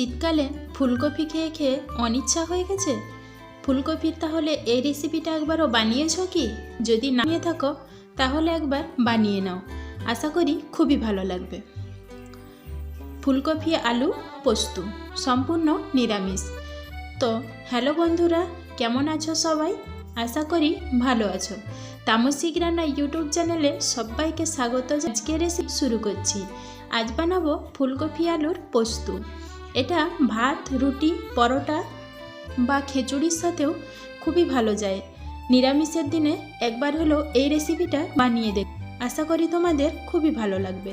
শীতকালে ফুলকপি খেয়ে খেয়ে অনিচ্ছা হয়ে গেছে। ফুলকপির তাহলে এই রেসিপিটা একবারও বানিয়েছো কি? যদি না নিয়ে থাকো তাহলে একবার বানিয়ে নাও, আশা করি খুবই ভালো লাগবে। ফুলকপি আলু পোস্ত সম্পূর্ণ নিরামিষ। তো হ্যালো বন্ধুরা, কেমন আছো সবাই? আশা করি ভালো আছো। তামসিক রান্না ইউটিউব চ্যানেলে সবাইকে স্বাগত। আজকে রেসিপি শুরু করছি। আজ বানাবো ফুলকপি আলুর পোস্ত। এটা ভাত, রুটি, পরোটা বা খিচুড়ির সাথেও খুবই ভালো যায়। নিরামিষের দিনে একবার হলো এই রেসিপিটা বানিয়ে দেখ, আশা করি তোমাদের খুবই ভালো লাগবে।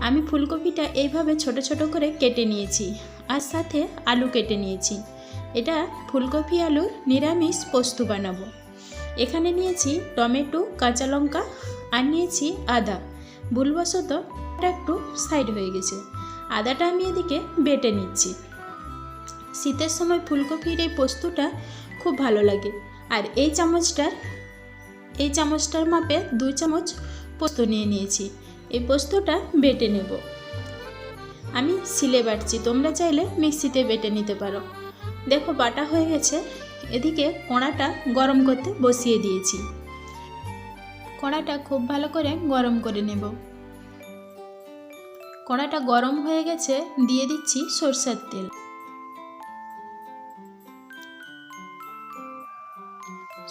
আমি ফুলকপিটা এইভাবে ছোট ছোট করে কেটে নিয়েছি, আর সাথে আলু কেটে নিয়েছি। এটা ফুলকপি আলুর নিরামিষ পোস্ত বানাবো। এখানে নিয়েছি টমেটো, কাঁচা লঙ্কা আর নিয়েছি আদা। ভুলবশত এটা একটু সাইড হয়ে গেছে। আদাটা আমি এদিকে বেটে নিচ্ছি। শীতের সময় ফুলকপির এই পোস্তটা খুব ভালো লাগে। আর এই চামচটার মাপে 2 চামচ পোস্ত নিয়ে নিয়েছি। এই পোস্তটা বেটে নেব। আমি শিলে বাটছি, তোমরা চাইলে মিক্সিতে বেটে নিতে পারো। দেখো বাটা হয়ে গেছে। এদিকে কড়াটা গরম করতে বসিয়ে দিয়েছি। কড়াটা খুব ভালো করে গরম করে নেব। কড়াটা গরম হয়ে গেছে, দিয়ে দিচ্ছি সরষের তেল।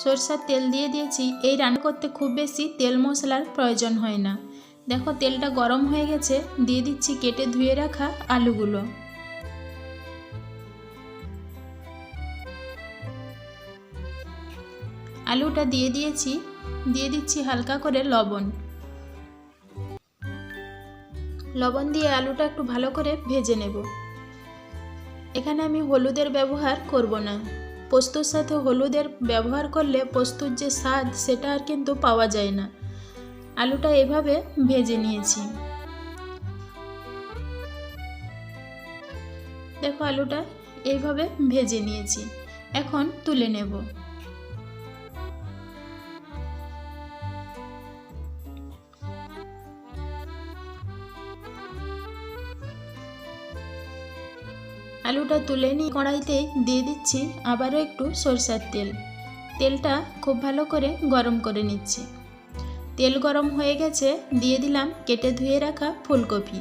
সরষের তেল দিয়ে দিয়েছি। এই রান্না করতে খুব বেশি তেল মশলার প্রয়োজন হয় না। দেখো তেলটা গরম হয়ে গেছে, দিয়ে দিচ্ছি কেটে ধুয়ে রাখা আলুগুলো। আলুটা দিয়ে দিয়েছি, দিয়ে দিচ্ছি হালকা করে লবণ। লবণ দিয়ে আলুটা একটু ভালো করে ভেজে নেব। এখানে আমি হলুদের ব্যবহার করব না। পোস্তর সাথে হলুদের ব্যবহার করলে পোস্তর যে স্বাদ সেটা আর কিন্তু পাওয়া যায় না। আলুটা এভাবে ভেজে নিয়েছি। দেখো আলুটা এইভাবে ভেজে নিয়েছি। এখন তুলে নেব। আলুটা তুলে নিয়ে কড়াইতে দিয়ে দিচ্ছি আবারও একটু সরষের তেল। তেলটা খুব ভালো করে গরম করে নিচ্ছি। তেল গরম হয়ে গেছে, দিয়ে দিলাম কেটে ধুয়ে রাখা ফুলকপি।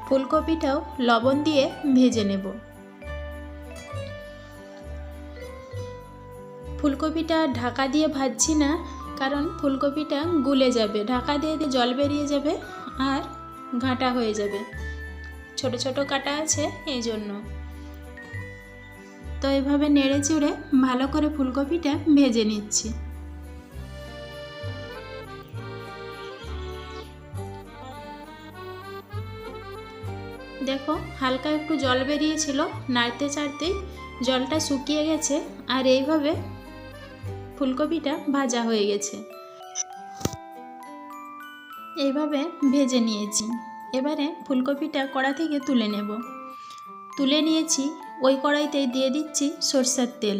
ফুলকপিটাও লবণ দিয়ে ভেজে নেব। ফুলকপিটা ঢাকা দিয়ে ভাজছি না, কারণ ফুলকপিটা গুলে যাবে। ঢাকা দিয়ে জল বেরিয়ে যাবে আর ঘাঁটা হয়ে যাবে। ছোট ছোট কাটা আছে এই জন্য। তো এভাবে নেড়ে চেড়ে ভালো করে ফুলকপিটা ভেজে নিচ্ছি। দেখো হালকা একটু জল বেরিয়েছিল, নাড়তে চাড়তেই জলটা শুকিয়ে গেছে। আর এইভাবে ফুলকপিটা ভাজা হয়ে গেছে। এইভাবে ভেজে নিয়েছি। এবারে ফুলকপিটা কড়া থেকে তুলে নেব। তুলে নিয়েছি, ওই কড়াইতে দিয়ে দিচ্ছি সরষের তেল।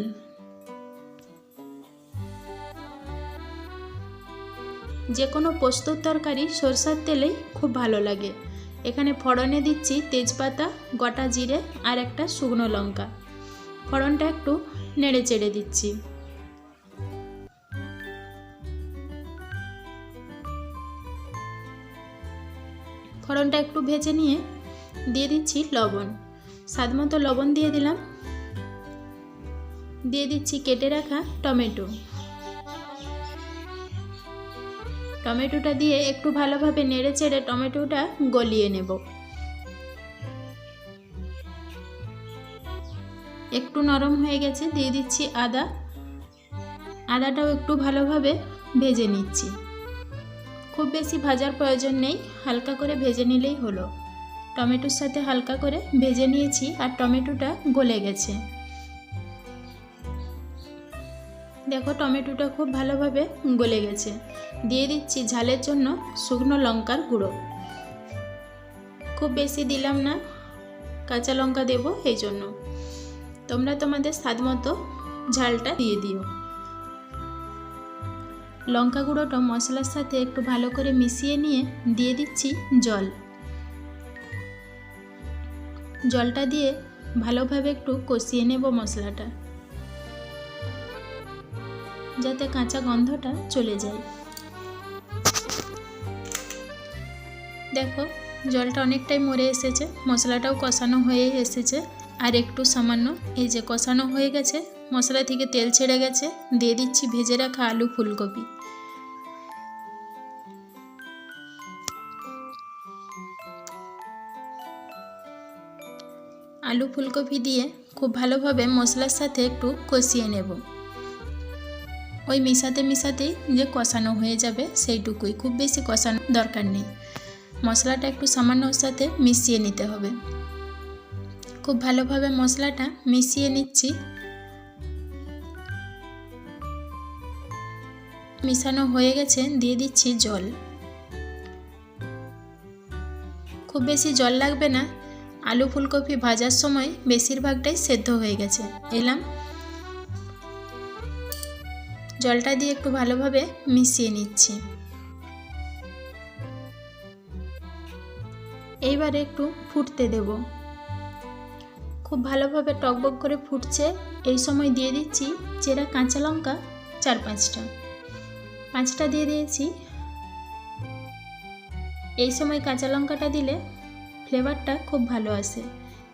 যে কোনো পোস্তর তরকারি সরষের তেলেই খুব ভালো লাগে। এখানে ফোড়নে দিচ্ছি তেজপাতা, গোটা জিরে আর একটা শুকনো লঙ্কা। ফোড়নটা একটু নেড়ে চেড়ে দিচ্ছি। ফোড়নটা একটু ভেজে নিয়ে দিয়ে দিচ্ছি লবণ। স্বাদমতো লবণ দিয়ে দিলাম। দিয়ে দিচ্ছি কেটে রাখা টমেটো। টমেটোটা দিয়ে একটু ভালোভাবে নেড়ে চেড়ে টমেটোটা গলিয়ে নেব। একটু নরম হয়ে গেছে, দিয়ে দিচ্ছি আদা। আদাটাও একটু ভালোভাবে ভেজে নিচ্ছি। খুব বেশি ভাজার প্রয়োজন নেই, হালকা করে ভেজে নিলেই হলো। টমেটোর সাথে হালকা করে ভেজে নিয়েছি আর টমেটোটা গলে গেছে। দেখো টমেটোটা খুব ভালোভাবে গলে গেছে। দিয়ে দিচ্ছি ঝালের জন্য শুকনো লঙ্কার গুঁড়ো। খুব বেশি দিলাম না, কাঁচা লঙ্কা দেব এই জন্য। তোমরা তোমাদের স্বাদ মতো ঝালটা দিয়ে দিও। লঙ্কা গুঁড়োটা মশলার সাথে একটু ভালো করে মিশিয়ে নিয়ে দিয়ে দিচ্ছি জল। জলটা দিয়ে ভালোভাবে একটু কষিয়ে নেব মশলাটা, যাতে কাঁচা গন্ধটা চলে যায়। দেখো জলটা অনেকটাই মরে এসেছে, মশলাটাও কষানো হয়ে এসেছে। আর একটু সামান্য এই যে কষানো হয়ে গেছে, মশলা থেকে তেল ছেড়ে গেছে, দিয়ে দিচ্ছি ভেজে রাখা আলু ফুলকপি। আলু ফুলকপি দিয়ে খুব ভালোভাবে মশলার সাথে একটু কষিয়ে নেব। ওই মিশাতেই যে কষানো হয়ে যাবে সেইটুকুই, খুব বেশি কষানো দরকার নেই। মশলাটা একটু সামান্য সাথে মিশিয়ে নিতে হবে। খুব ভালোভাবে মশলাটা মিশিয়ে নিচ্ছি। মিশানো হয়ে গেছে, দিয়ে দিচ্ছি জল। খুব বেশি জল লাগবে না, আলু ফুলকপি ভাজার সময় বেশিরভাগটাই সেদ্ধ হয়ে গেছে। জলটা দিয়ে একটু ভালোভাবে মিশিয়ে নিচ্ছি। এইবারে একটু ফুটতে দেব। খুব ভালোভাবে টকবক করে ফুটছে, এই সময় দিয়ে দিচ্ছি চেরা কাঁচা লঙ্কা 4-5টা দিয়ে দিয়েছি। এই সময় কাঁচা লঙ্কাটা দিলে ফ্লেভারটা খুব ভালো আসে,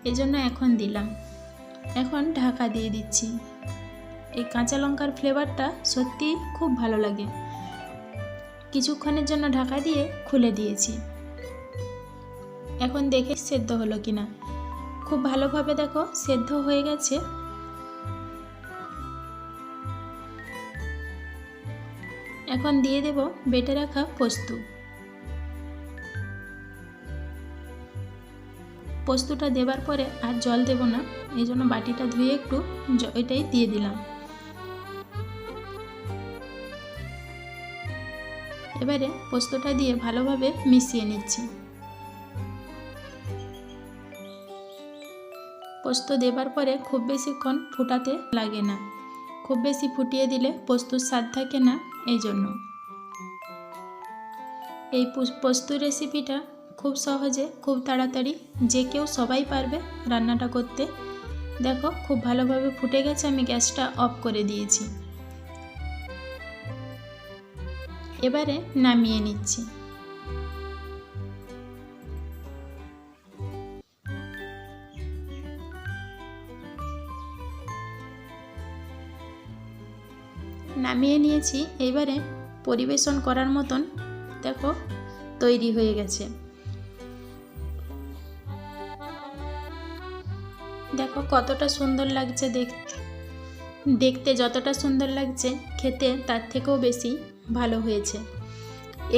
এই জন্য এখন দিলাম। এখন ঢাকা দিয়ে দিচ্ছি। এই কাঁচা লঙ্কার ফ্লেভারটা সত্যি খুব ভালো লাগে। কিছুক্ষণের জন্য ঢাকা দিয়ে খুলে দিয়েছি। এখন দেখে সেদ্ধ হলো কিনা। খুব ভালোভাবে দেখো সেদ্ধ হয়ে গেছে। এখন দিয়ে দেব বেটে রাখা পোস্তটা দেবার পরে আর জল দেব না, এই জন্য বাটিটা ধুয়ে একটু এটাই দিয়ে দিলাম। এবারে পোস্তটা দিয়ে ভালোভাবে মিশিয়ে নিচ্ছি। পোস্ত দেবার পরে খুব বেশিক্ষণ ফুটাতে লাগে না, খুব বেশি ফুটিয়ে দিলে পোস্তর স্বাদ থাকে না, এই জন্য। এই পোস্ত রেসিপিটা খুব সহজে, খুব তাড়াতাড়ি যে কেউ সবাই পারবে রান্নাটা করতে। দেখো খুব ভালোভাবে ফুটে গেছে, আমি গ্যাসটা অফ করে দিয়েছি। এবারে নামিয়ে নিচ্ছি। নামিয়ে নিয়েছি। এবারে পরিবেশন করার মতন দেখো তৈরি হয়ে গেছে। দেখো কতটা সুন্দর লাগছে দেখতে যতটা সুন্দর লাগছে খেতে তার থেকেও বেশি ভালো হয়েছে।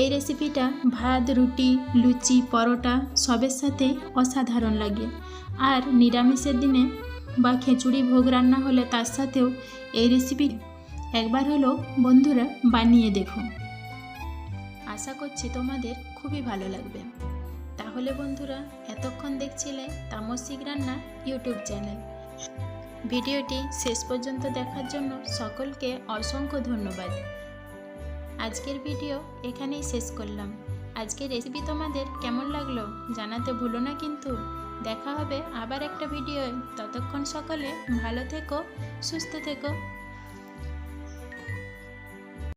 এই রেসিপিটা ভাত, রুটি, লুচি, পরোটা সবের সাথেই অসাধারণ লাগে। আর নিরামিষের দিনে বা খিচুড়ি ভোগ রান্না হলে তার সাথেও এই রেসিপি একবার হলো বন্ধুরা বানিয়ে দেখো। আশা করছি তোমাদের খুবই ভালো লাগবে। তাহলে বন্ধুরা এতক্ষণ দেখছিলে তামসিক রান্না ইউটিউব চ্যানেল। ভিডিওটি শেষ পর্যন্ত দেখার জন্য সকলকে অসংখ্য ধন্যবাদ। আজকের ভিডিও এখানেই শেষ করলাম। আজকের রেসিপি তোমাদের কেমন লাগলো জানাতে ভুলো না কিন্তু। দেখা হবে আবার একটা ভিডিওয়। ততক্ষণ সকলে ভালো থেকো, সুস্থ থেকো।